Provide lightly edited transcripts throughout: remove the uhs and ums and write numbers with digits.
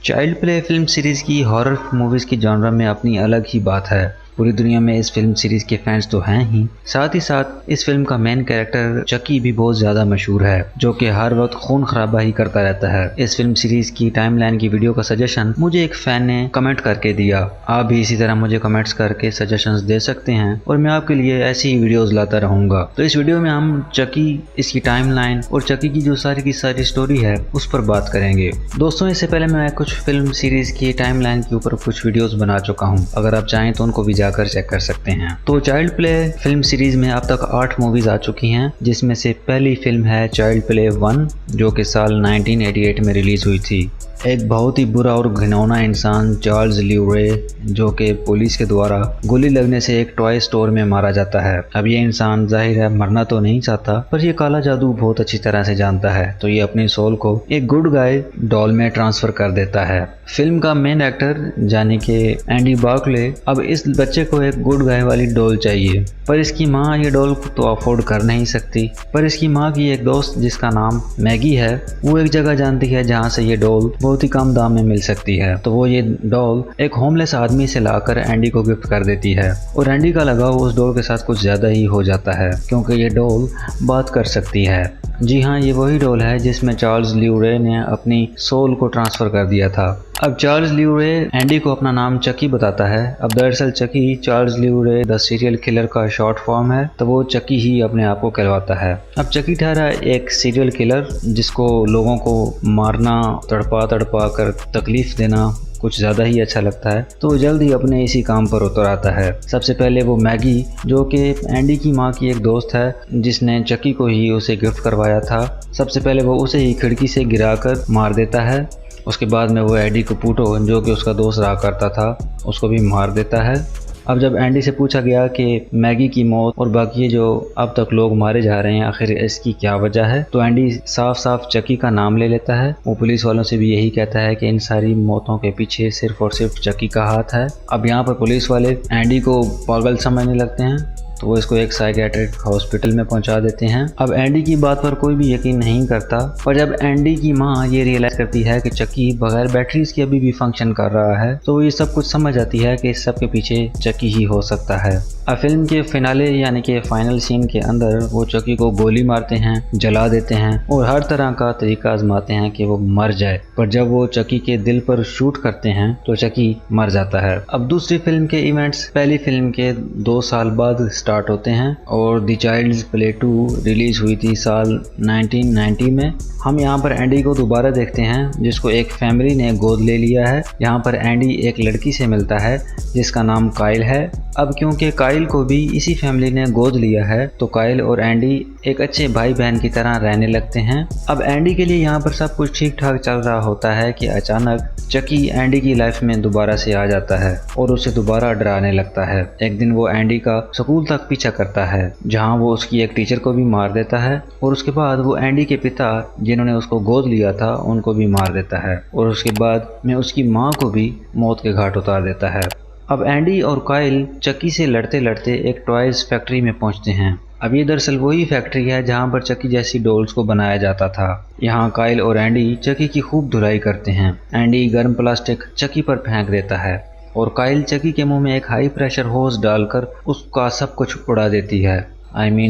Child play film series की horror movies की genre में अपनी अलग ही बात है। पूरी दुनिया में इस फिल्म सीरीज के फैंस तो हैं ही, साथ ही साथ इस फिल्म का मेन कैरेक्टर चकी भी बहुत ज्यादा मशहूर है, जो कि हर वक्त खून खराबा ही करता रहता है। इस फिल्म सीरीज की टाइमलाइन की वीडियो का सजेशन मुझे एक फैन ने कमेंट करके दिया। आप भी इसी तरह मुझे कमेंट्स करके सजेशंस दे सकते हैं और मैं आपके लिए ऐसी ही वीडियोस लाता रहूंगा। तो इस वीडियो में हम चकी, इसकी टाइमलाइन और चकी की जो सारी की सारी स्टोरी है उस पर बात करेंगे। दोस्तों, इससे पहले मैं कुछ फिल्म सीरीज की टाइमलाइन के ऊपर कुछ वीडियोस बना चुका हूं, अगर आप चाहें तो उनको भी जाकर चेक कर सकते हैं। तो चाइल्ड प्ले फिल्म सीरीज में अब तक 8 मूवीज आ चुकी हैं, जिसमें से पहली फिल्म है चाइल्ड प्ले 1, जो कि साल 1988 में रिलीज हुई थी। एक बहुत ही बुरा और घिनौना इंसान चार्ल्स ल्यूरे, जो कि पुलिस के द्वारा गोली लगने से एक टॉय स्टोर में मारा जाता है। अब ये इंसान जाहिर है मरना तो नहीं चाहता, पर ये काला जादू बहुत अच्छी तरह से जानता है, तो ये अपनी सोल को एक गुड गाय डॉल में ट्रांसफर कर देता है। फिल्म का मेन एक्टर यानी कि एंडी बार्कले, अब इस बच्चे को एक गुड गाय वाली डॉल चाहिए, पर इसकी माँ ये डॉल तो अफोर्ड कर नहीं सकती। पर इसकी माँ की एक दोस्त जिसका नाम मैगी है, वो एक जगह जानती है जहाँ से ये डॉल बहुत ही कम दाम में मिल सकती है। तो वो ये डॉल एक होमलेस आदमी से लाकर एंडी को गिफ्ट कर देती है, और एंडी का लगाव उस डॉल के साथ कुछ ज्यादा ही हो जाता है, क्योंकि ये डॉल बात कर सकती है। जी हाँ, ये वही डॉल है जिसमें चार्ल्स ल्यूरे ने अपनी सोल को ट्रांसफर कर दिया था। अब चार्ल्स ल्यूरे एंडी को अपना नाम चकी बताता है। अब दरअसल चकी चार्ल्स ल्यूरे द सीरियल किलर का शॉर्ट फॉर्म है, तो वो चकी ही अपने आप को कहलाता है। अब चकी ठहरा एक सीरियल किलर जिसको लोगों को मारना, तड़पा तड़पा कर तकलीफ देना कुछ ज़्यादा ही अच्छा लगता है, तो वो जल्द ही अपने इसी काम पर उतर आता है। सबसे पहले वो मैगी, जो कि एंडी की माँ की एक दोस्त है जिसने चकी को ही उसे गिफ्ट करवाया था, सबसे पहले वो उसे ही खिड़की से गिराकर मार देता है। उसके बाद में वो एंडी कपूटो, जो कि उसका दोस्त रहा करता था, उसको भी मार देता है। अब जब एंडी से पूछा गया कि मैगी की मौत और बाकी जो अब तक लोग मारे जा रहे हैं, आखिर इसकी क्या वजह है, तो एंडी साफ साफ चकी का नाम ले लेता है। वो पुलिस वालों से भी यही कहता है कि इन सारी मौतों के पीछे सिर्फ और सिर्फ चकी का हाथ है। अब यहाँ पर पुलिस वाले एंडी को पागल समझने लगते हैं, तो वो इसको एक साइकियाट्रिक हॉस्पिटल में पहुंचा देते हैं। अब एंडी की बात पर कोई भी यकीन नहीं करता, पर जब एंडी की माँ ये रियलाइज करती है कि चकी बगैर बैटरीज के अभी भी फंक्शन कर रहा है, तो ये सब कुछ समझ आती है कि इस सब के पीछे चकी ही हो सकता है। अब फिल्म के फिनाले यानी कि फाइनल सीन के अंदर वो चकी को गोली मारते हैं, जला देते हैं और हर तरह का तरीका आजमाते हैं कि वो मर जाए, पर जब वो चकी के दिल पर शूट करते हैं तो चकी मर जाता है। अब दूसरी फिल्म के इवेंट्स पहली फिल्म के 2 साल बाद स्टार्ट होते हैं, और द चाइल्ड्स प्ले 2 रिलीज हुई थी साल 1990 में। हम यहाँ पर एंडी को दोबारा देखते हैं, जिसको एक फैमिली ने गोद ले लिया है। यहाँ पर एंडी एक लड़की से मिलता है जिसका नाम काइल है। अब क्योंकि काइल को भी इसी फैमिली ने गोद लिया है, तो काइल और एंडी एक अच्छे भाई बहन की तरह रहने लगते हैं। अब एंडी के लिए यहाँ पर सब कुछ ठीक ठाक चल रहा होता है कि अचानक चकी एंडी की लाइफ में दोबारा से आ जाता है और उसे दोबारा डराने लगता है। एक दिन वो एंडी का स्कूल तक पीछा करता है, जहाँ वो उसकी एक टीचर को भी मार देता है, और उसके बाद वो एंडी के पिता जिन्होंने उसको गोद लिया था उनको भी मार देता है, और उसके बाद में उसकी माँ को भी मौत के घाट उतार देता है। अब एंडी और काइल चकी से लड़ते लड़ते एक टॉयज फैक्ट्री में पहुंचते हैं। अब ये दरअसल वही फैक्ट्री है जहां पर चकी जैसी डॉल्स को बनाया जाता था। यहाँ काइल और एंडी चकी की खूब धुलाई करते हैं। एंडी गर्म प्लास्टिक चकी पर फेंक देता है और काइल चकी के मुंह में एक हाई प्रेशर होस डालकर उसका सब कुछ उड़ा देती है।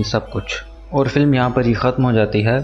सब कुछ। और फिल्म यहाँ पर ही ख़त्म हो जाती है।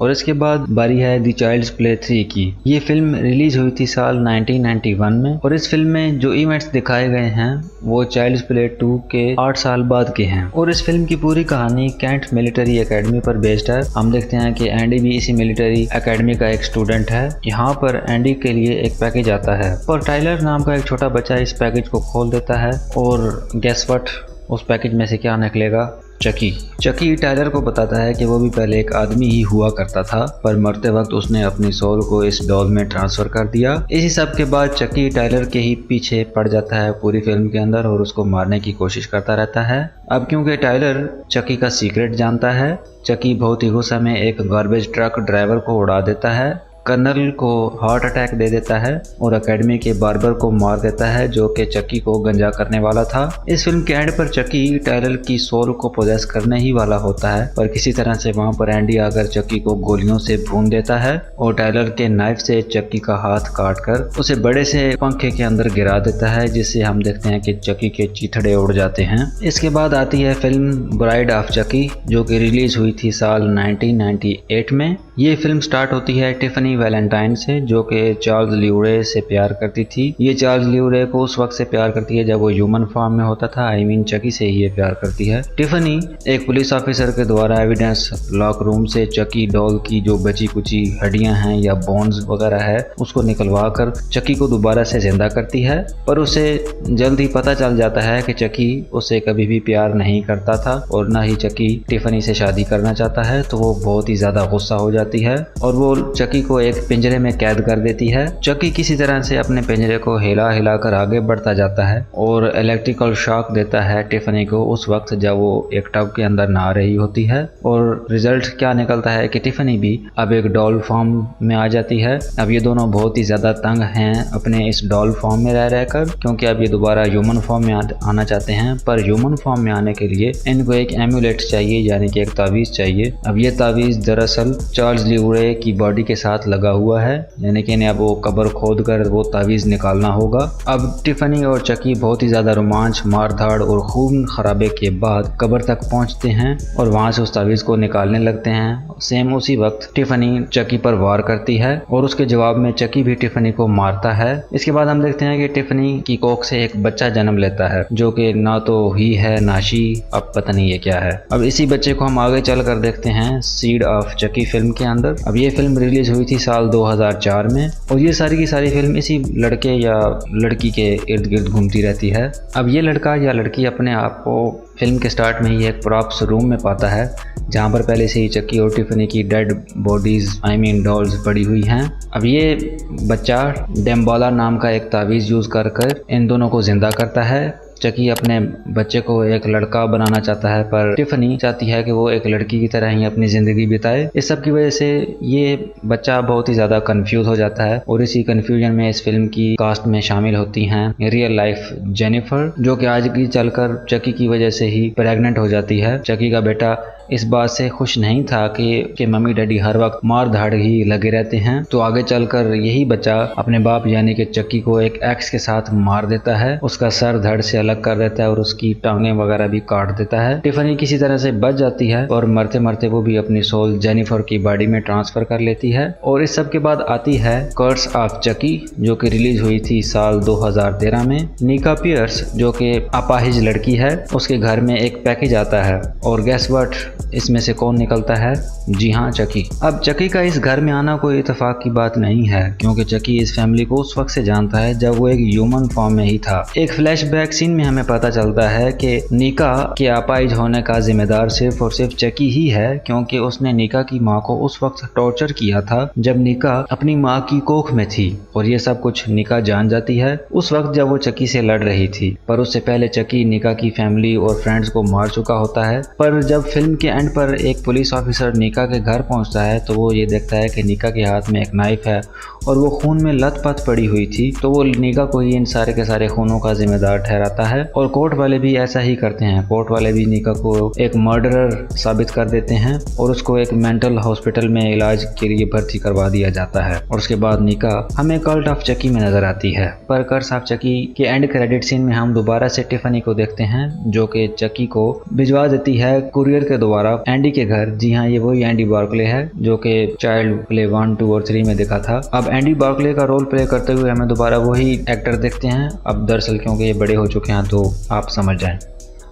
और इसके बाद बारी है द चाइल्ड्स प्ले 3 की। ये फिल्म रिलीज हुई थी साल 1991 में, और इस फिल्म में जो इवेंट्स दिखाए गए हैं वो चाइल्ड्स प्ले 2 के 8 साल बाद के हैं। और इस फिल्म की पूरी कहानी कैंट मिलिट्री एकेडमी पर बेस्ड है। हम देखते हैं कि एंडी भी इसी मिलिट्री एकेडमी का एक स्टूडेंट है। यहाँ पर एंडी के लिए एक पैकेज आता है, पर टाइलर नाम का एक छोटा बच्चा इस पैकेज को खोल देता है, और गेस व्हाट, उस पैकेज में से क्या निकलेगा? चकी टाइलर को बताता है कि वो भी पहले एक आदमी ही हुआ करता था, पर मरते वक्त उसने अपनी सोल को इस डॉल में ट्रांसफर कर दिया। इसी सब के बाद चकी टाइलर के ही पीछे पड़ जाता है पूरी फिल्म के अंदर और उसको मारने की कोशिश करता रहता है। अब क्योंकि टाइलर चकी का सीक्रेट जानता है, चकी बहुत ही गुस्से में एक गार्बेज ट्रक ड्राइवर को उड़ा देता है, कर्नल को हार्ट अटैक दे देता है और एकेडमी के बार्बर को मार देता है जो कि चकी को गंजा करने वाला था। इस फिल्म के एंड पर चकी टायलर की सोल को पोजेस करने ही वाला होता है, पर किसी तरह से वहां पर एंडी आकर चकी को गोलियों से भून देता है और टायलर के नाइफ से चकी का हाथ काटकर उसे बड़े से पंखे के अंदर गिरा देता है, जिससे हम देखते हैं कि चकी के चीथड़े उड़ जाते हैं। इसके बाद आती है फिल्म ब्राइड ऑफ चकी जो कि रिलीज हुई थी साल 1998 में। ये फिल्म स्टार्ट होती है टिफनी वैलेंटाइन से जो कि चार्ल्स ल्यूरे से प्यार करती थी। ये चार्ल्स ल्यूरे को उस वक्त से प्यार करती है जब वो ह्यूमन फॉर्म में होता था, आई मीन चकी से ही ये प्यार करती है। टिफनी एक पुलिस ऑफिसर के द्वारा एविडेंस लॉक रूम से चकी डॉल की जो बची कुची हड्डियां हैं या बोन्स वगैरह है उसको निकलवा कर चकी को दोबारा से जिंदा करती है, पर उसे जल्द ही पता चल जाता है कि चकी उसे कभी भी प्यार नहीं करता था और ना ही चकी टिफनी से शादी करना चाहता है। तो वो बहुत ही ज्यादा गुस्सा हो जाती है और वो चकी को एक पिंजरे में कैद कर देती है। चकी किसी तरह से अपने पिंजरे को हिला हिला कर आगे बढ़ता जाता है और इलेक्ट्रिकल शॉक देता है टिफनी को उस वक्त जब वो एक टब के अंदर नहा रही होती है। और रिजल्ट क्या निकलता है कि टिफनी भी अब एक डॉल फॉर्म में आ जाती है। अब ये दोनों बहुत ही ज्यादा तंग हैं अपने इस डॉल फॉर्म में रह रहकर, क्योंकि अब ये दोबारा ह्यूमन फॉर्म में आना चाहते हैं, पर ह्यूमन फॉर्म में आने के लिए इनको एक एम्यूलेट चाहिए यानी कि एक तावीज चाहिए। अब ये तावीज दरअसल चार्ल्स ल्यूरे की बॉडी के साथ लगा हुआ है, यानी कि इन्हें अब वो कब्र खोद कर वो तावीज निकालना होगा। अब टिफनी और चकी बहुत ही ज्यादा रोमांच, मारधाड़ और खून खराबे के बाद कब्र तक पहुंचते हैं और वहां से उस तावीज को निकालने लगते हैं। सेम उसी वक्त टिफनी चकी पर वार करती है और उसके जवाब में चकी भी टिफनी को मारता है। इसके बाद हम देखते हैं कि टिफनी की कोख से एक बच्चा जन्म लेता है जो कि ना तो ही है ना शी, अब पता नहीं ये क्या है। अब इसी बच्चे को हम आगे चल कर देखते हैं सीड ऑफ चकी फिल्म के अंदर। अब ये फिल्म रिलीज हुई थी साल 2004 में और ये सारी की सारी फिल्म इसी लड़के या लड़की के इर्द गिर्द घूमती रहती है। अब ये लड़का या लड़की अपने आप को फिल्म के स्टार्ट में ही एक प्रॉप्स रूम में पाता है जहाँ पर पहले से ही चक्की और टिफनी की dead bodies I mean dolls पड़ी हुई हैं। अब ये बच्चा डेम्बोला नाम का एक तावीज़ यूज़ कर इन दोनों को जिंदा करता है। चकी अपने बच्चे को एक लड़का बनाना चाहता है पर टिफनी चाहती है कि वो एक लड़की की तरह ही अपनी ज़िंदगी बिताए। इस सब की वजह से ये बच्चा बहुत ही ज़्यादा कंफ्यूज हो जाता है और इसी कंफ्यूजन में इस फिल्म की कास्ट में शामिल होती हैं रियल लाइफ जेनिफर, जो कि आज की चलकर चकी की वजह से ही प्रेग्नेंट हो जाती है। चकी का बेटा इस बात से खुश नहीं था कि मम्मी डैडी हर वक्त मार धाड़ ही लगे रहते हैं, तो आगे चलकर यही बच्चा अपने बाप यानी कि चक्की को एक एक्स के साथ मार देता है, उसका सर धड़ से अलग कर देता है और उसकी टांगें वगैरह भी काट देता है। टिफनी किसी तरह से बच जाती है और मरते मरते वो भी अपनी सोल जेनिफर की बॉडी में ट्रांसफर कर लेती है। और इस सब के बाद आती है कर्स ऑफ चकी जो कि रिलीज हुई थी साल 2013 में। निका पियर्स जो कि अपाहिज लड़की है, उसके घर में एक पैकेज आता है और गैस व्हाट, इसमें से कौन निकलता है? जी हाँ, चकी। अब चकी का इस घर में आना कोई इत्तेफाक की बात नहीं है क्योंकि चकी इस फैमिली को उस वक्त से जानता है जब वो एक ह्यूमन फॉर्म में ही था। एक फ्लैशबैक सीन में हमें पता चलता है कि निका के अपाहिज होने का जिम्मेदार सिर्फ और सिर्फ चकी ही है क्योंकि उसने निका की माँ को उस वक्त टॉर्चर किया था जब निका अपनी माँ की कोख में थी और ये सब कुछ निका जान जाती है उस वक्त जब वो चकी से लड़ रही थी। पर उससे पहले चकी निका की फैमिली और फ्रेंड्स को मार चुका होता है। पर जब फिल्म के एंड पर एक पुलिस ऑफिसर निका के घर पहुंचता है तो वो ये देखता है कि निका के हाथ में एक नाइफ है और वो खून में लथपथ पड़ी हुई थी, तो वो निका को ही इन सारे के सारे खूनों का जिम्मेदार ठहराता है। और कोर्ट वाले भी ऐसा ही करते हैं, कोर्ट वाले भी निका को एक मर्डरर साबित कर देते हैं और उसको एक मेंटल हॉस्पिटल में इलाज के लिए भर्ती करवा दिया जाता है। और उसके बाद निका हमें कल्ट ऑफ चकी में नजर आती है। पर कर्स ऑफ चकी के एंड क्रेडिट सीन में हम दोबारा से टिफनी को देखते हैं जो कि चकी को भिजवा देती है कुरियर के द्वारा एंडी के घर। जी हाँ, ये वही एंडी बार्कले है जो कि चाइल्ड प्ले 1, 2 और 3 में देखा था। अब एंडी बार्कले का रोल प्ले करते हुए हमें दोबारा वही एक्टर देखते हैं, अब दरअसल क्योंकि ये बड़े हो चुके हैं तो आप समझ जाएं।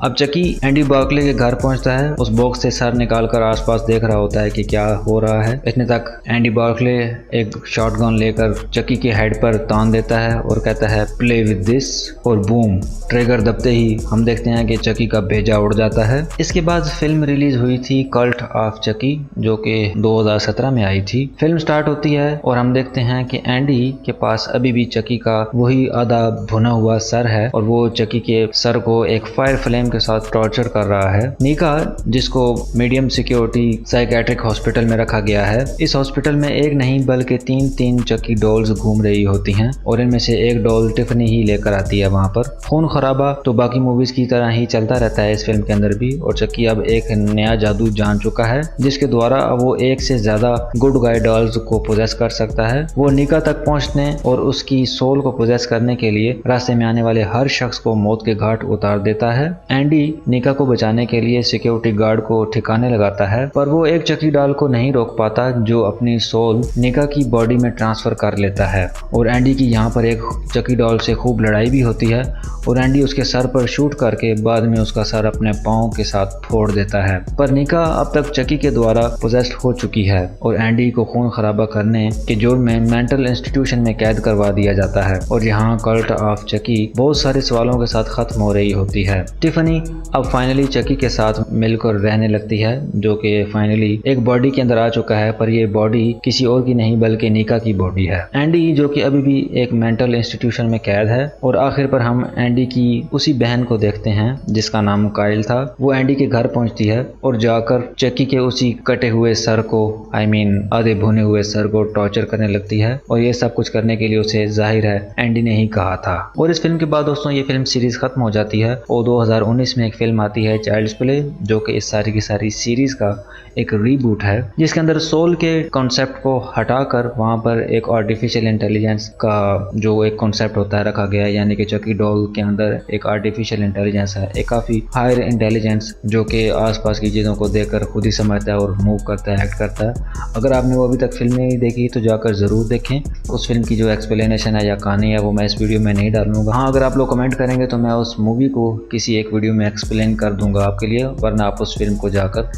अब चकी एंडी बार्कले के घर पहुंचता है, उस बॉक्स से सर निकालकर आसपास देख रहा होता है कि क्या हो रहा है। इतने तक एंडी बार्कले एक शॉटगन लेकर चकी के हेड पर तान देता है और कहता है प्ले विद दिस, और बूम, ट्रिगर दबते ही हम देखते हैं कि चकी का भेजा उड़ जाता है। इसके बाद फिल्म रिलीज हुई थी कल्ट ऑफ चकी जो कि 2017 में आई थी। फिल्म स्टार्ट होती है और हम देखते हैं कि एंडी के पास अभी भी चकी का वही आधा भुना हुआ सर है और वो चकी के सर को एक फायर फ्लेम वालों के साथ टॉर्चर कर रहा है। निका, जिसको मीडियम सिक्योरिटी साइकेट्रिक हॉस्पिटल में रखा गया है, इस हॉस्पिटल में एक नहीं बल्कि तीन चकी डॉल्स घूम रही होती हैं और इनमें से एक डॉल टिफनी ही लेकर आती है वहाँ पर। खून खराबा तो बाकी मूवीज की तरह ही चलता रहता है इस फिल्म के अंदर भी, और चक्की अब एक नया जादू जान चुका है जिसके द्वारा अब वो एक से ज्यादा गुड गाय डॉल्स को पोजेस कर सकता है। वो निका तक पहुंचने और उसकी सोल को पोजेस करने के लिए रास्ते में आने वाले हर शख्स को मौत के घाट उतार देता है। एंडी निका को बचाने के लिए सिक्योरिटी गार्ड को ठिकाने लगाता है, पर वो एक चकी डॉल को नहीं रोक पाता जो अपनी सोल निका की बॉडी में ट्रांसफर कर लेता है। और एंडी की यहाँ पर एक चकी डॉल से खूब लड़ाई भी होती है और एंडी उसके सर पर शूट करके बाद में उसका सर अपने पाँव के साथ फोड़ देता है। पर निका अब तक चकी के द्वारा पोजेस्ड हो चुकी है और एंडी को खून खराबा करने के जुर्म में मेंटल इंस्टीट्यूशन में कैद करवा दिया जाता है। और यहाँ कल्ट ऑफ चकी बहुत सारे सवालों के साथ खत्म हो रही होती है। टिफनी अब फाइनली चकी के साथ मिलकर रहने लगती है, जो कि फाइनली एक बॉडी के अंदर आ चुका है, पर ये बॉडी किसी और की नहीं बल्कि निका की बॉडी है। एंडी जो कि अभी भी एक मेंटल इंस्टीट्यूशन में कैद है। और आखिर पर हम एंडी की उसी बहन को देखते हैं जिसका नाम काइल था। वो एंडी के घर पहुंचती है और जाकर चक्की के उसी कटे हुए सर को आधे भुने हुए सर को टॉर्चर करने लगती है, और ये सब कुछ करने के लिए उसे जाहिर है एंडी ने ही कहा था। और इस फिल्म के बाद दोस्तों ये फिल्म सीरीज खत्म हो जाती है और 2019 में एक फिल्म आती है चाइल्ड्स प्ले, जो कि इस सारी की सारी सीरीज का एक रीबूट है, जिसके अंदर सोल के कॉन्सेप्ट को हटाकर वहां पर एक आर्टिफिशियल इंटेलिजेंस का जो एक कॉन्सेप्ट होता है रखा गया है। यानी कि चकी डॉल के अंदर एक आर्टिफिशियल इंटेलिजेंस है, एक काफी हायर इंटेलिजेंस जो कि आसपास की चीजों को देखकर खुद ही समझता है और मूव करता है, एक्ट करता है। अगर आपने वो अभी तक फिल्म नहीं देखी तो जाकर जरूर देखें। उस फिल्म की जो एक्सप्लेनेशन है या कहानी है वो मैं इस वीडियो में नहीं डालूंगा। हाँ, अगर आप लोग कमेंट करेंगे तो मैं उस मूवी को किसी एक वीडियो में एक्सप्लेन कर दूंगा आपके लिए, वरना आप उस फिल्म को जाकर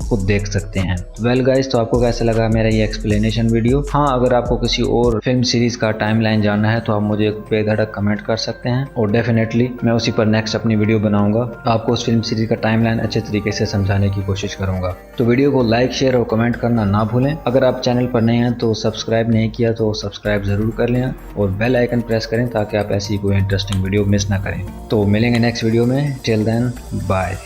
खुद देख सकते हैं। वेल गाइस, तो आपको कैसा लगा मेरा ये एक्सप्लेनेशन वीडियो? हाँ, अगर आपको किसी और फिल्म सीरीज का टाइमलाइन जानना है तो आप मुझे बेधड़क कमेंट कर सकते हैं और डेफिनेटली मैं उसी पर नेक्स्ट अपनी वीडियो बनाऊंगा। आपको उस फिल्म सीरीज का टाइमलाइन अच्छे तरीके से समझाने की कोशिश करूंगा। तो वीडियो को लाइक, शेयर और कमेंट करना ना भूलें। अगर आप चैनल पर नए हैं तो सब्सक्राइब नहीं किया तो सब्सक्राइब जरूर कर लें और बेल आइकन प्रेस करें ताकि आप ऐसी कोई इंटरेस्टिंग वीडियो मिस ना करें। तो मिलेंगे नेक्स्ट वीडियो में। Till then, bye.